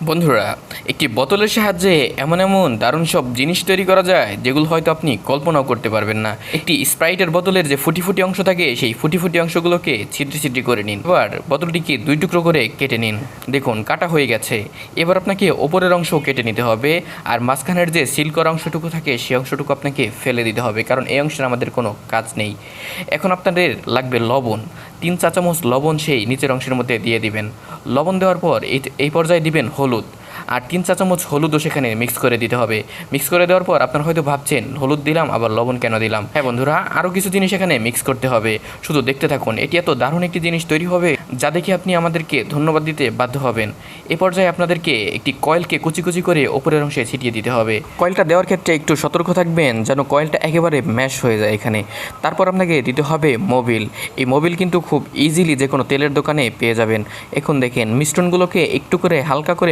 বন্ধুরা, একটি বোতলের সাহায্যে এমন এমন দারুণ সব জিনিস তৈরি করা যায় যেগুলো হয়তো আপনি কল্পনাও করতে পারবেন না। একটি স্প্রাইটের বোতলের যে ফুটি ফুটি অংশ থাকে সেই ফুটি ফুটি অংশগুলোকে ছিদ্রি ছিদ্রি করে নিন। এবার বোতলটিকে দুই টুকরো করে কেটে নিন। দেখুন কাটা হয়ে গেছে। এবার আপনাকে ওপরের অংশ কেটে নিতে হবে, আর মাঝখানের যে সিল করা অংশটুকু থাকে সেই অংশটুকু আপনাকে ফেলে দিতে হবে, কারণ এই অংশের আমাদের কোনো কাজ নেই। এখন আপনাদের লাগবে লবণ। 3 চা চামচ লবণ সেই নিচের অংশের মধ্যে দিয়ে দিবেন। লবণ দেওয়ার পর এই পর্যায়ে দিবেন হলুদ, আর 3 চা চামচ হলুদও সেখানে মিক্স করে দিতে হবে। মিক্স করে দেওয়ার পর আপনারা হয়তো ভাবছেন হলুদ দিলাম আবার লবণ কেন দিলাম। হ্যাঁ বন্ধুরা, আরও কিছু জিনিস এখানে মিক্স করতে হবে। শুধু দেখতে থাকুন, এটি এত দারুণ একটি জিনিস তৈরি হবে যা দেখে আপনি আমাদেরকে ধন্যবাদ দিতে বাধ্য হবেন। এ পর্যায়ে আপনাদেরকে একটি কয়েলকে কুচি কুচি করে ওপরের অংশে ছিটিয়ে দিতে হবে। কয়েলটা দেওয়ার ক্ষেত্রে একটু সতর্ক থাকবেন যেন কয়েলটা একেবারে ম্যাশ হয়ে যায় এখানে। তারপর আপনাকে দিতে হবে মোবিল। এই মোবিল কিন্তু খুব ইজিলি যে কোনো তেলের দোকানে পেয়ে যাবেন। এখন দেখেন মিশ্রণগুলোকে একটু করে হালকা করে